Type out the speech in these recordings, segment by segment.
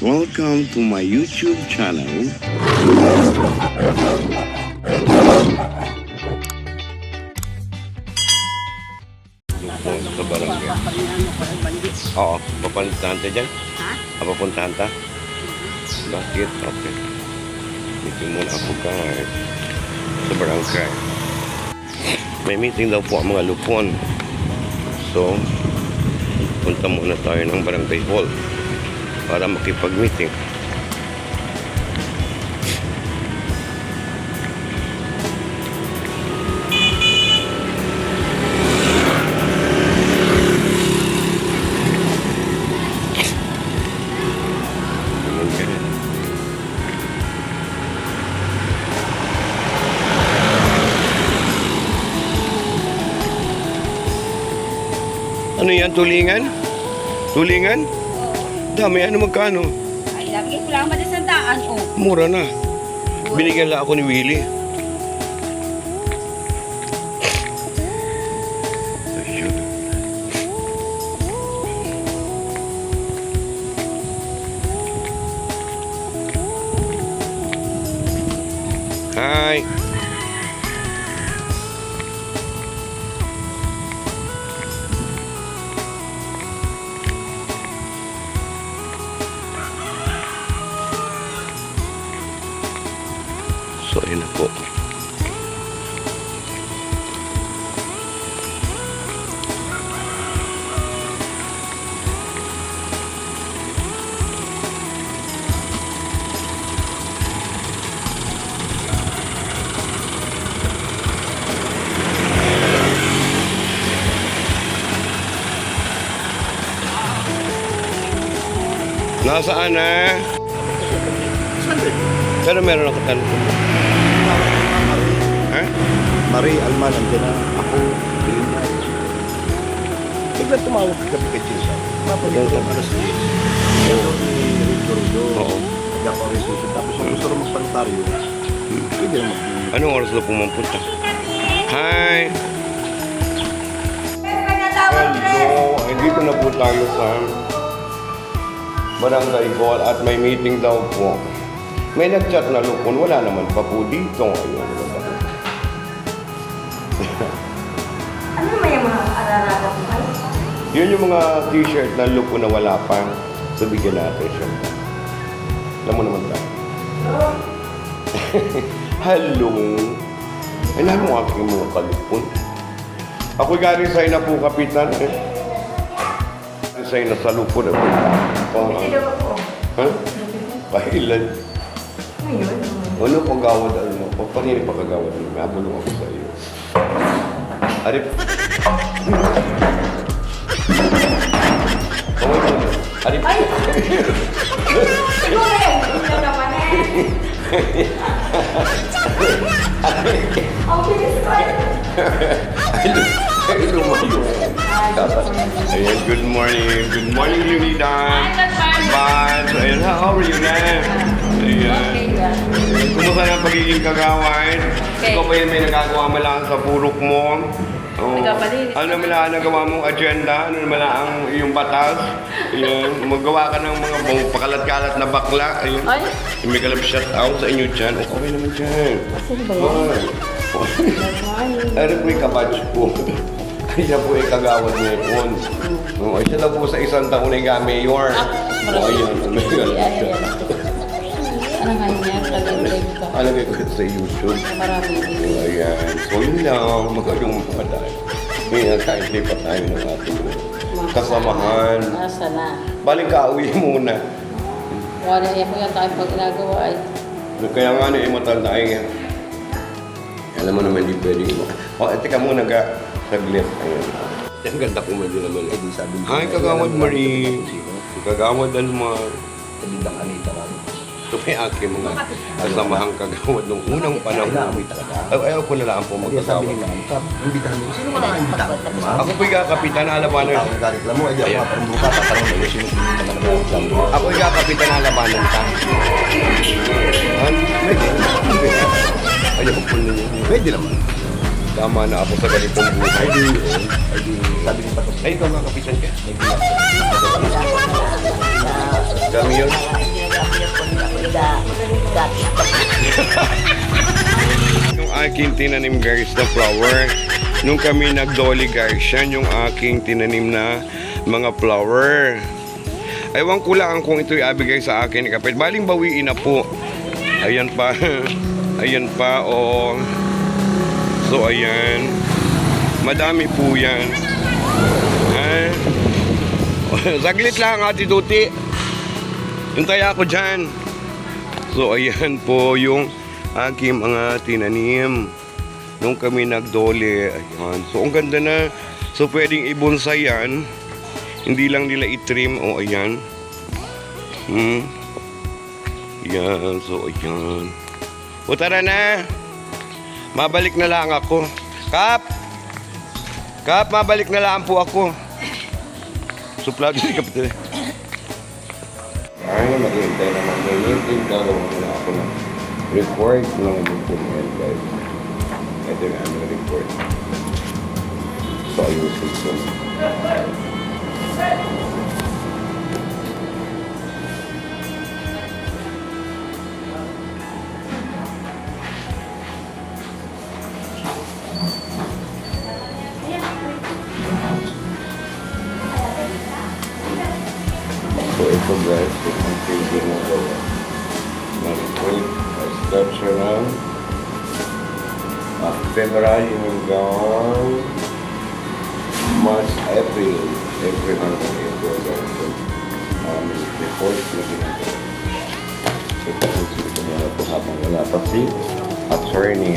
Welcome to my YouTube channel. Sa barangay. Oo, papuntahan tayo dyan? Ha? Papuntahan ta? Bakit? Okay. Meeting muna ako guys. Sa barangay. May meeting daw po ang mga lupon. So, punta muna tayo ng barangay hall para makipag-meeting. Ano yan? Tulingan? Tulingan? Dami. Ano magkano? Ay, nabigay ko lang ba sa daan ko? Mura na. Binigyan lang ako ni Willie. Ayun. Hi. So, ayun na po. Nasaan na? Pero meron ako tanong. Ha? Marie Alman, andyan na ako. Biglang tumawag ka kay Chisa. Mapagyan ka para sa Chisa. Pero ni Rico Rudo. Oo. Nagkapa-resolution. Tapos kung gusto rin magpanotaryo, pwede na mag- Anong oras na pumunta? Hi! Hello! Ay, dito na po tayo sa Barangay Hall at may meeting daw po. May nag-chat na lupon, wala naman pa po dito. Ayun. Ano may mga ararada ko kayo? Yun yung mga t-shirt na lupon na wala pa. So, bigyan natin siya. Alam mo naman tayo. Hello! Ay, nahin mo aking mga kalupon. Ako'y galing sa'yo na po, Kapitan. Sa'yo na sa lupon. Hindi daw ako. Ha? Kailan? Ngayon? Ano pagawad? Ano? Pagpanini pagkagawad? May abulong ako sa iyo. Arip. Kaway mo na. Arip. Ay! Ikaw na yun! Ikaw naman eh! Ang bilis ko eh! Ay, lumayo. Ayan, good morning. Good morning, Lunida. Bye. Ayan, how are you, man? Ayan. Kumusta na ang pagiging kagawad? Okay. Ikaw pa yun may nagagawa mo lang sa purok mo? Oh. Nagpapalinis. Ano naman ang nagawa mong agenda? Ano naman ang iyong batas? Ayan. Magawa ka ng mga pakalat-kalat na bakla. Ayan. Ay! May kalab shout out sa inyo dyan. O, okay naman dyan. Sino ba yan? Ano po yung kabatch po? Ay, siya po ay kagawad niya po. Ay, siya na po sa isang taon ay mayor. O, ayan. May kalab siya. Ano nga niya? Tagay-live ko. Alagay ko sa YouTube. Marami din. Ayan. So, yun lang. Magkayong mga dahil. Ngayon, kahit di pa tayo ng ating kasamahan. Nasa na? Balik ka, uwi muna. Wala niya ko yung tayo pag ginagawa ay. Kaya nga na, matanda ay alam mo naman, di pwede mo. O, teka muna ka. Saglit. Ayan. Ang ganda ko man din naman. Eh, di sabi mo. Hi, Kagawad Marie. Kagawad Alma. Hindi ka kanita lang. Ito may aking mga kasamahang kagawad nung unang panahon. Kailangan talaga. Ayaw ko na lang po Kaya sabi magkasama. nila, imbitahan mo. Sino mga imbitahan mo? Ako po'y kakapitan na alabanan. Tawag galit lang mo, eh, di ako maparumbuka, tatanong mo, sino naman naman ang plan mo? Ako po'y kakapitan na alabanan ka. Ayaw ko na yun. Pwede naman. Tama na ako sa ganitong buhay. Sabi ni Patok, Ay, ikaw nga kapitan ka. may ginagawa. Kami yun. Yung aking tinanim guys na flower, nung kami nagdoli guys, yan yung aking tinanim na mga flower. Ewan ko lang kung ito'y abigay sa akin ni kapit. Baling bawiin na po. Ayan pa. Ayan pa, oh. So, ayan. Madami po yan. Ha? Saglit lang, Ate Tuti. Hintay ako dyan. So, ayan po yung aking mga tinanim. Nung kami nagdole. Ayan. So, ang ganda na. So, pwedeng ibonsay yan. Hindi lang nila i-trim. O, ayan. Yan. So, ayan. O, tara na. Mabalik na lang ako. Kap! Kap, mabalik na lang po ako. Suplado si Kapitid. Ay, maghihintay naman. Maghihintay gagawin na ako ng report ng improvement, guys. Ito yung aming report. So, ayusin ko. So ito guys, itong figure na gawa. Na-report, structure ng February hanggang March, April hanggang April guys. Report na ginagawa. So tapos ito na ito habang wala pa si attorney.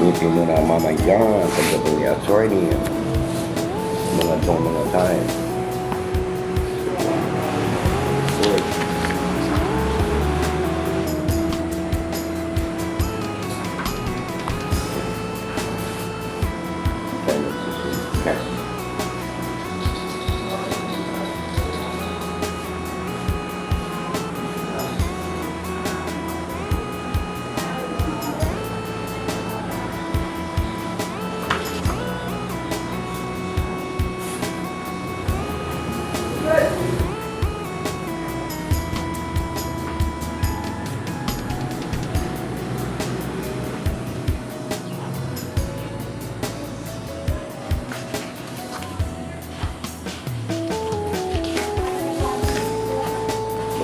Meeting mo na mamaya pagdating ni attorney mga time. Good.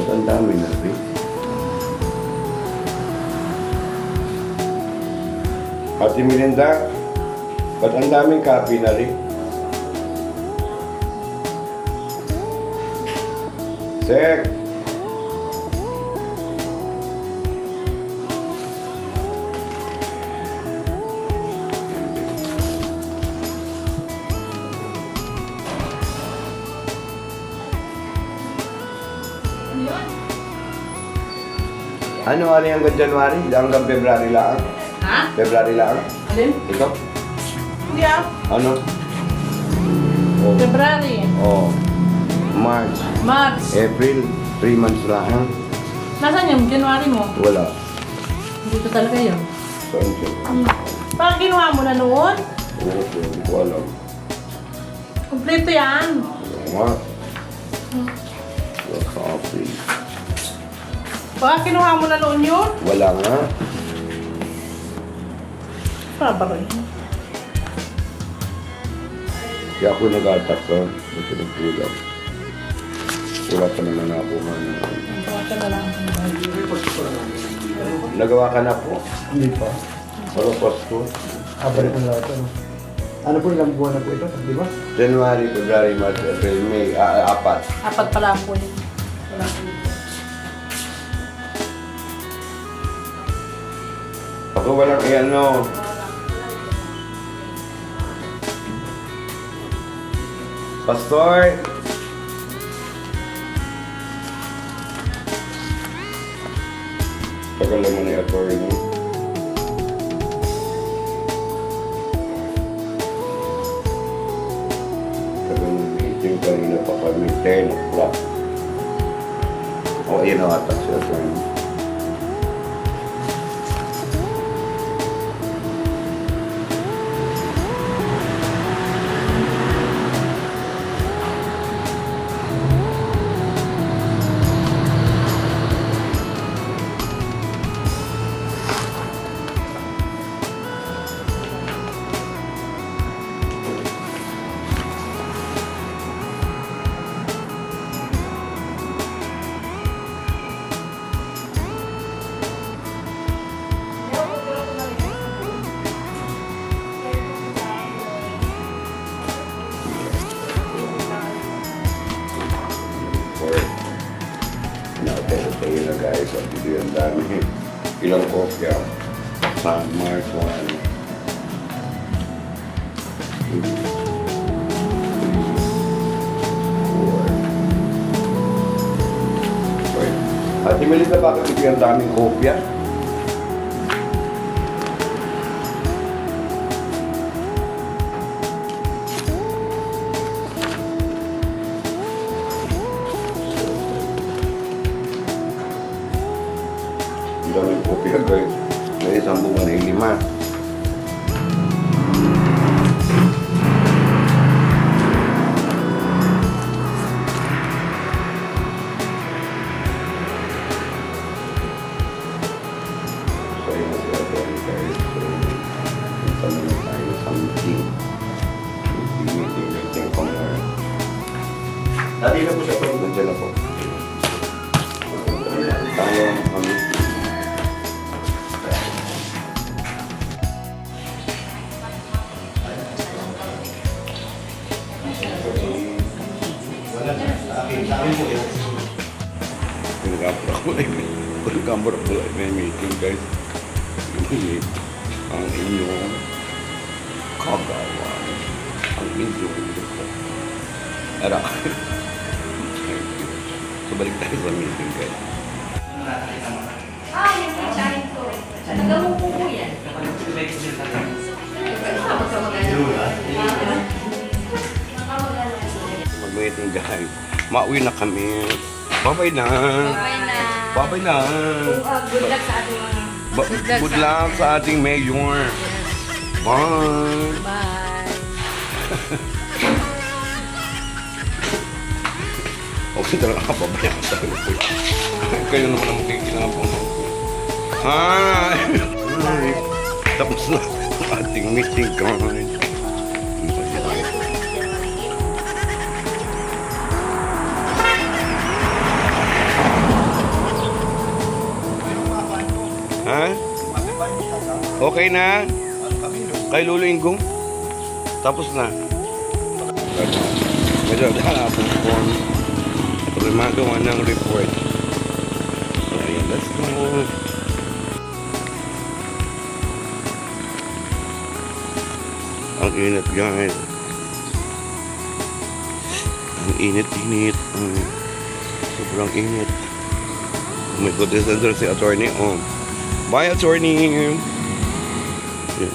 Ang dami na rin. Ate Melinda, ba't ang daming copy na rin? Sek! Ano hanggang January? Hanggang February lang? Ha? February lang? Alin? Ito? Hindi ah. Ano? Oh. February. Oh. March. March. April. 3 months lang. Nasaan yung January mo? Wala. Dito talaga yun. Saan siya? Parang ginawa mo na noon? Oo, hindi ko alam. Kompleto yan. Wala nga. Wala copy. Parang kinuha mo na noon yun? Wala nga. Pabaroy. Kaya ako nag-attack ka. Kasi nagkulang. Wala pa naman ako man. Gawa ka na lang. Nagawa ka na po? Hindi pa. Wala Pasko. Balik ang lahat. Ano po ilang buwan na po ito? Di ba? January, February, March, April, May. 4. Apat pala po yun. Wala po yun. Ako walang ano. Pastor! Tagal naman ni attorney. Tagal ng meeting kanina pa kami 10 o'clock. O, yun ang atas si attorney. Kasi ang dami. Ilang kopya. San Marco, ano. 2, 3, 4, 5. Ate Melissa, bakit ito yung daming kopya? Ang daming kopya, guys. May isang bunga na yung 5. So, yun na sila doon, guys. So, punta muna tayo sa meeting. Meeting ko na. Dati na po siya po. Nandiyan na po. Tayo kami. Sa akin po yun. Pagkamura ko lang may meeting, guys. Hindi ang inyong kagawan. Ang inyong lupa. Ara. So, balik tayo sa meeting, guys. Yung pagkain ko. Nagawang po po yan. Mag-meeting, guys. Mauwi na kami. Bye-bye na. Bye na. Bye-bye na. Good luck sa ating mga... Good luck sa ating mayor. Bye. Bye. Okay talaga kapabaya ka sa ko. Kayo naman ang magkikilang po. Hi! Hi! Tapos na ang ating meeting, guys. Ha? Okay na? Kay Lolo Inggong? Tapos na. Medyo hanapon ko. Ito rin magawa ng report. So, ayan, let's go. Ang init, guys. Ang init-init. Sobrang init. Oh my goodness, nandun si attorney. Oh. Bye, attorney. Yan.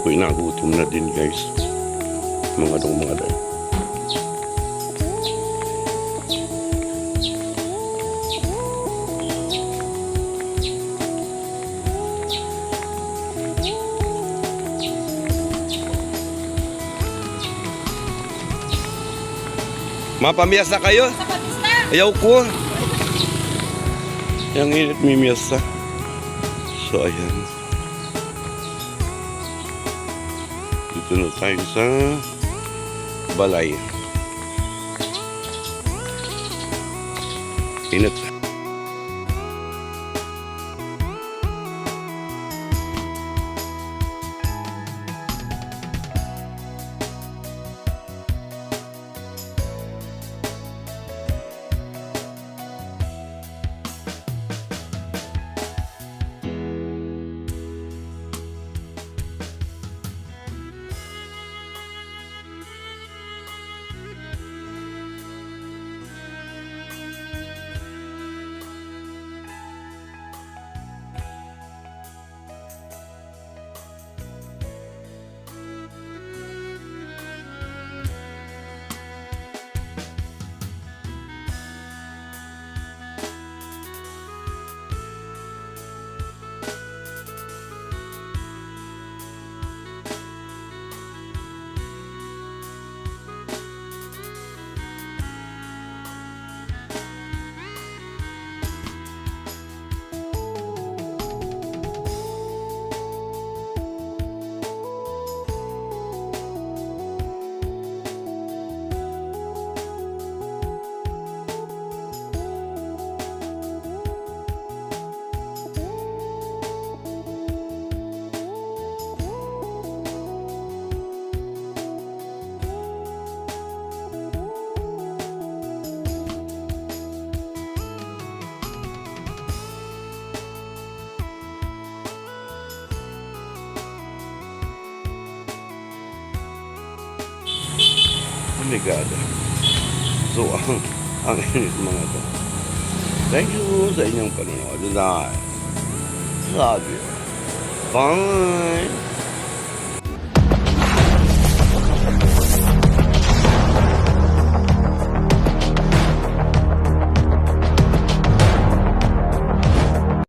Uy, nagutom na din, guys. Mga day. Mapamiyas na kayo? Ayaw ko. Yang init mimiyas na. So, ayan. Dito na tayo sa balay. Init. my God. So, ang init mga to. Thank you sa inyong panonood. Love you. Bye!